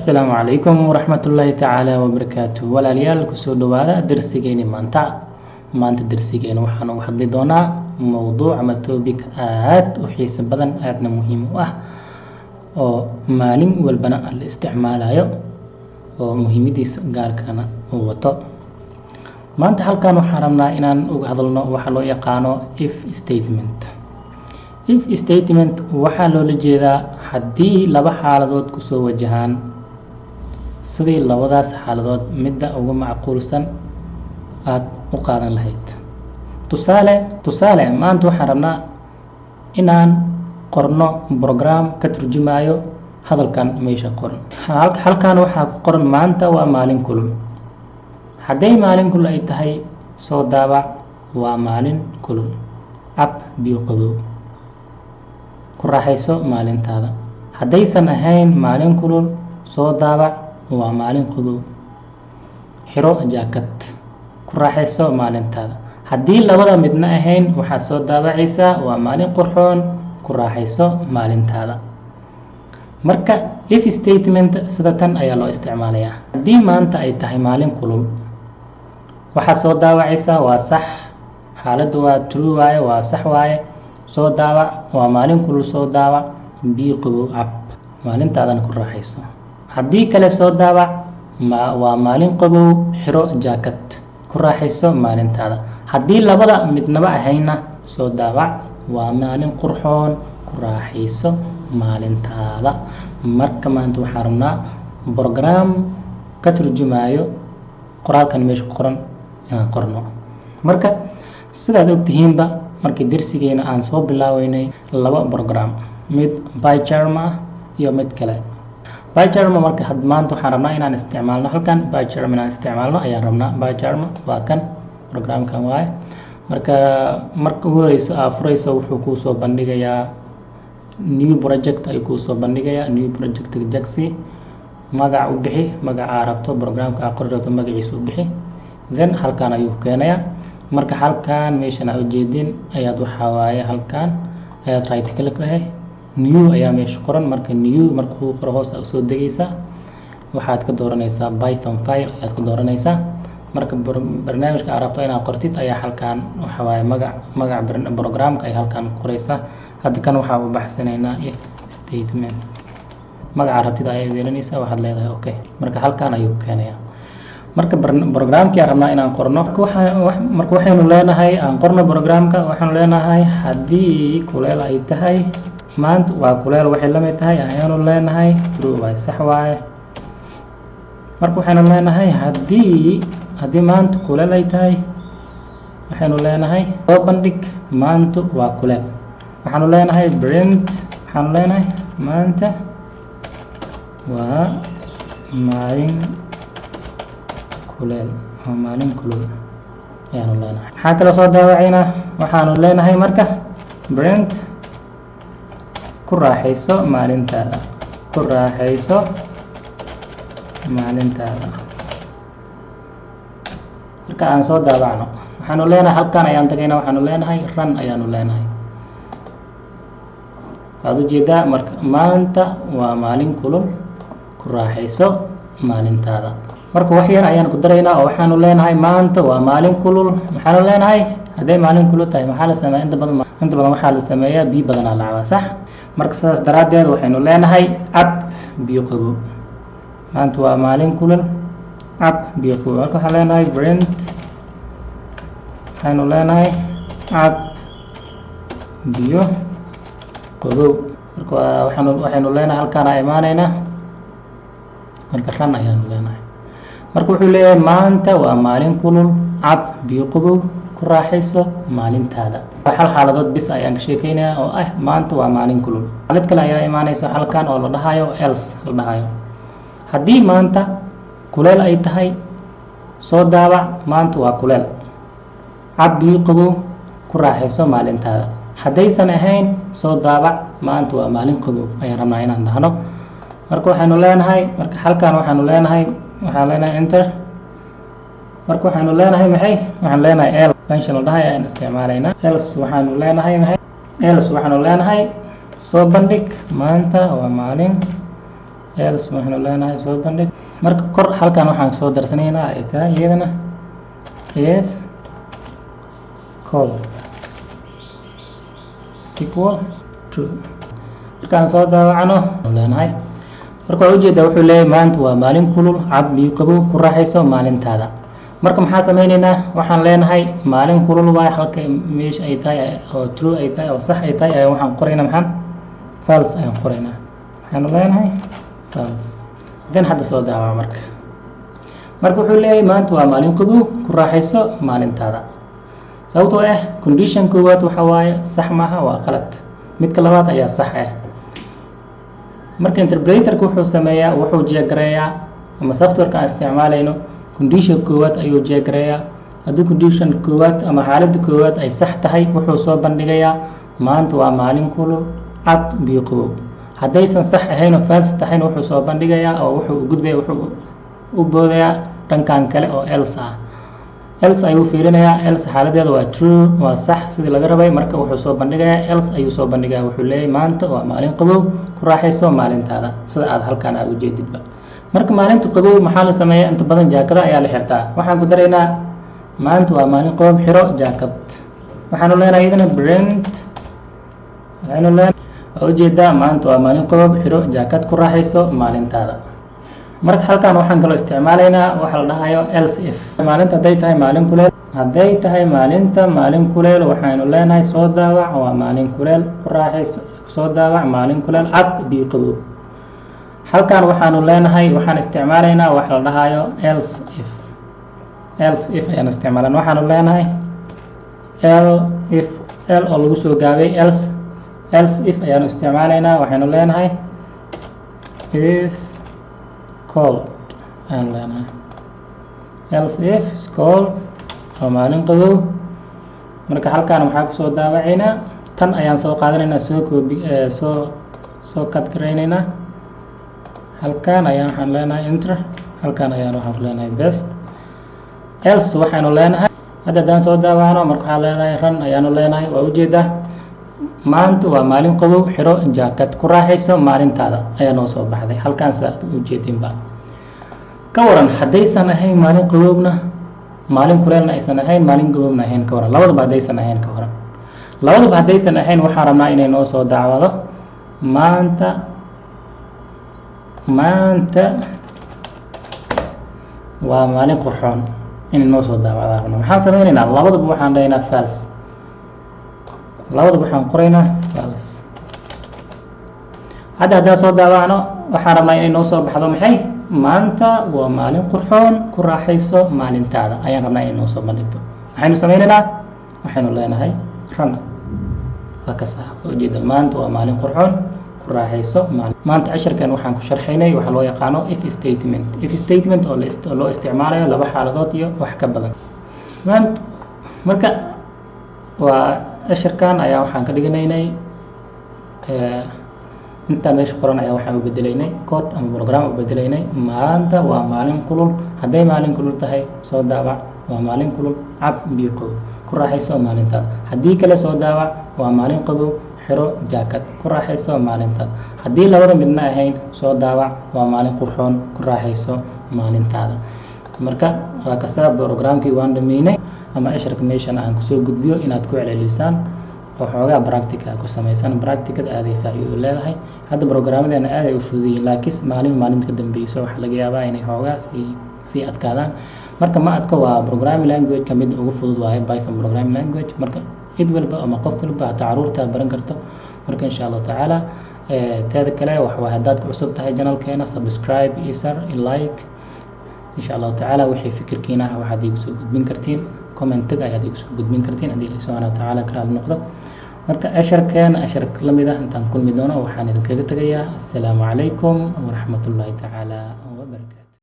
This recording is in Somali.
Assalaamu calaykum waraxmatullaahi tacaala wabarakaatuh. Walaalayaal kusoo dhawaada darsigeeni maanta darsigeena waxaan uga hadli doonaa mowduuc ama topic aad u xiiso badan aadna muhiim u ah oo maalin walbana la isticmaalayo oo muhiimadiisa gaarkana uu wato. Maanta halkan waxaan rabnaa inaan uga hadalno waxa loo yaqaano if statement. If statement waxaa loola jeedaa haddii laba xaaladood kusoo wajahaan sidii labadaas xaaladood midda ugu macquulsan aad u qaadan lahayd. Tusaale maanta waxaan rabnaa inaan qorno program ka turjumayo hadalkan meesha qoran. Halkan waxaa ku qoran maanta waa maalin kulul. Hadday maalin kulul ay tahay soo daabac waa maalin kulul. Ab biyo qabow. Ku raaxayso maalintaada. Haddaysan ahayn maalin kulul soo daabac waa maalin qabow. Xiro jaakad. Ku raaxayso maalintaada. Haddii labada midna ahayn waxaad soo daabacaysaa waa maalin qurxoon. Ku raaxayso maalintaada. Marka if statement sida tan ayaa loo isticmaalayaa. Haddii maanta ay tahay maalin kulul waxaad soo daabacaysaa waa sax, xaaladdu waa true waaye, waa sax waaye. Soo daabac waa maalin kulul soo daabac biyo qabow cab maalintaadana ku raaxayso. Haddii kale soo daabac waa maalin qabow xiro jaakad ku raaxayso maalintaada. Haddii labada midnaba ahayna soo daabac waa maalin qurxoon ku raaxayso maalintaada. Marka maanta waxaan rabnaa program ka turjumayo qoraalkan meesha ku qoran inaan qorno. Marka sidaad ogtihiinba markii darsigeena aan soo bilaaweynay laba program, mid PyCharm ah iyo mid kale. PyCharm marka maanta waxaan rabnaa inaan isticmaalno halkan PyCharm inaan isticmaalno ayaan rabnaa. PyCharm waa kan programkan waaye. Marka ugu horeyso aad furayso wuxuu kuu soo bandhigayaa new project ayuu kuu soo bandhigayaa. New project jagsi magac u bixi, magaca aad rabto programka aad qori rabto magaciisa u bixi, then halkan ayuu keenayaa. Marka halkan meeshan aad ujeedin ayaad waxaa waaye halkan ayaad right click lehay, new ayaa meesha qoran. Marka new markuu qoro hoos aad soo degaysaa waxaad ka dooranaysaa Python file ayaad ka dooranaysaa. Marka barnaamijka aad rabto inaad qortid ayaa halkan waxaa waaye magac programka ay halkan ku qoraysaa. Hadda kan waxaa u baxsanaynaa if statement. Magaca aad rabtid ayaa yeelanaysaa waxaad leedahay okay. Marka halkan ayuu keenayaa. Marka programkii aan rabnaa inaan qorno marka waxaynu leenahay aan qorno programka waxaanu leenahay haddii kuleel ay tahay maanta waa kuleel waxay la mid tahay ayaanu leenahay true waaye sax waaye. Marka waxaynu leenahay haddii maanta kuleel ay tahay waxaynu leenahay soo bandhig maanta waa kuleel. Waxaanu leenahay print waxaanu leenahay maanta waa maalin kuleel waa maalin kulul ayaanu leenahay. Maxaa kale soo daawacaynaa waxaanu leenahay marka print ku raaxayso maalintaada. Ku raaxayso maalintaada. Marka aan soo daawacno waxaanu leenahay halkan ayaan tagaynaa waxaanu leenahay run ayaanu leenahay. Waad ujeedaa marka maanta waa maalin kulul ku raaxayso maalintaada. Marka wax yar ayaan ku daraynaa oo waxaanu leenahay maanta waa maalin kulul. Waxaanu leenahay hadday maalin kulul tahay maxaa la sameeyaa inta badan waxaa la sameeyaa biyo badan la cabaa sax. Marka sidaas daraadeed waxaynu leenahay cab biyo qabow. Maanta waa maalin kulul cab biyo qabow. Marka waxaan leenahay print waxaynu leenahay cab biyo qabow. Marka waxaynu leenahay halkaan aan imaanaynaa marka run ayaanu leenahay. Marka wuxuu leeyahay maanta waa maalin kulul cab biyo qabow ku raaxayso maalintaada. Hal xaaladood bis ayaan ka sheekaynayaa oo ah maanta waa maalin kulul. Xaalad kale ayaa imaanaysa halkan oo la dhahayo else la dhahayo. Haddii maanta kuleel ay tahay soo daabac maanta waa kuleel cab biyo qabow ku raaxayso maalintaada. Haddaysan ahayn soo daabac maanta waa maalin qabow ayaan rabnaa inaan dhahno. Marka waxaanu leenahay marka halkan waxaan leenahay enter. Marka waxaanu leenahay maxay waxaan leenahay else function la dhahay ayaan isticmaalaynaa. Else waxaanu leenahay maxay else waxaanu leenahay soo bandhig maanta waa maalin else waxaanu leenahay soo bandhig. Marka kor halkan waxaan soo darsanaynaa ay tahay iyadana is call equal true. Markaan soo daawacno leenahay marka waa ujeedaa wuxuu leeyahay maanta waa maalin kulul, cab biyo qabow, ku raaxayso maalintaada. Marka maxaa sameynaynaa, waxaan leenahay maalin kulul waay, halka meesha ay tahay oo true ay tahay oo sax ay tahay ayaa waxaan qoraynaa maxaan false ayaan qoraynaa. waxaanu leenahay false. dan hadda soo daawac marka wuxuu leeyahay maanta waa maalin qabow, ku raaxayso maalintaada. sababtoo ah condition koowaad waxa waaye sax maaha, waa qalad. midka labaad ayaa sax ah. marka interpreterka wuxuu sameeyaa, wuxuu jeegareeyaa ama softwareka aan isticmaalayno condition koowaad ayuu jeegareeyaa. haddii condition koowaad ama xaaladda koowaad ay sax tahay, wuxuu soo bandhigayaa maanta waa maalin kulul, cad biyo qabow. haddaysan sax ahayn oo false tahayna wuxuu soo bandhigayaa oo wuxuu u gudbaya, wuxuu u boodayaa dhankan kale oo else ah. else ayuu fiirinayaa, else xaaladeeda waa true, waa sax sidii laga rabay. marka wuxuu soo bandhigayaa else ayuu soo bandhigayaa, wuxuu leeyahay maanta waa maalin qabow, ku raaxayso maalintaada, sida aad halkaan aad ujeedidba. marka maalinta qabow maxaa la sameeyaa, inta badan jaakada ayaa la xirtaa. waxaan ku daraynaa maanta waa maalin qabow, xiro jaakad. waxaanu leenahay iyadana brand, waxaanu leenahay waa ujeedaa maanta waa maalin qabow, xiro jaakad, ku raaxayso maalintaada. marka halkaan waxaan kaloo isticmaalaynaa waxa la dhahayo else if. maalinta hadday tahay maalin kuleel, hadday tahay maalinta maalin kuleel, waxaanu leenahay soo daawac waa maalin kuleel, ku raaxayso, soo daawac maalin kuleel, cad biyo qabow. halkaan waxaanu leenahay, waxaan isticmaalaynaa waxa la dhahayo else if. else if ayaan isticmaalan. waxaanu leenahay if l oo lagu soo gaabay else if ayaanu isticmaalaynaa. waxaanu leenahay is called ayaan leenahay. else if is called waa maalin qabow. marka halkaan waxaa kusoo daawacaynaa, tan ayaan soo qaadanaynaa, soo cut garaynaynaa. halkaan ayaan waxaan leenahay enter, halkaan ayaan waxaan ku leenahay best. else waxaanu leenahay hadda haddaan soo daawacno, marka waxaa leenahay run ayaanu leenahay. waa ujeedaa maanta waa maalin qabow, xiro jaakad, ku raaxayso maalintaada ayaa noo soo baxday. halkaan saa ujeedinba. ka waran haddaysan ahayn maalin qabowna, maalin kuleelna aysan ahayn, maalin qabowna ahayn, ka waran labadaba haddaysan ahayn. ka waran labadaba haddaysan ahayn, waxaan rabnaa inay noo soo daawado maanta waa maalin qurxoon, inay noo soo daawada. maxaan sameynaynaa, labadaba waxaan dhahaynaa false. labadaba waxaan qoraynaa false. hadda haddaan soo daawacno, waxaan rabnaa inay noo soo baxdo maxay, maanta waa maalin qurxoon, ku raaxayso maalintaada ayaan rabnaa inay noo soo bandhigto. waxaynu sameynaynaa, waxaynu leenahay run. waa ka sax ujeeda maanta waa maalin qurxoon, ku raaxayso maanta. casharkan waxaan ku sharxaynay waxa loo yaqaano if statement. if statement oo loo isticmaalayo laba xaaladood iyo wax ka badan. marka waa casharkan ayaa waxaan ka dhiganaynay inta meesha qoran ayaa waxaan u bedelaynay code ama program u bedelaynay. maanta waa maalin kulul, hadday maalin kulul tahay soo daawac waa maalin kulul, cab biyo qabow, ku raaxayso maalintaada. haddii kale soo daawac waa maalin qabow, xiro jaakad, ku raaxayso maalintaada. haddii labada midna ahayn, soo daawac waa maalin qurxoon, ku raaxayso maalintaada. marka waa kasaa programkii waan dhameynay, ama casharka meeshan aan kusoo gudbiyo inaad ku celcelisaan oo xoogaa practica ku samaysan. practicada aaday faa'iido leedahay. hadda programmadeena aaday u fududiyiin, laakiin maalinta ka dambeyso waxaa laga yaabaa inay xoogaa sii adkaadaan. marka ma adko, waa programming language ka mid ugu fudud waaye Python programming language. marka cid walba ama qof walba hataa caruurta baran karto. marka insha Allah tacaala teeda kale waxa haddaad ku cusub tahay channelkeena, subscribe, isar, like. insha Allah tacaala wixii fikirkiina waxaad igu soo gudbin kartiin, commentiga ayaad igu soo gudbin kartiin haddii Allah subhanahu wa ta'ala karaal noqdo. marka casharkeena cashar la mid ah intaan kulmi doono waxaan idinkaga tagayaa. assalaamu calaykum waraxmatullaahi tacaala wabarakaatu.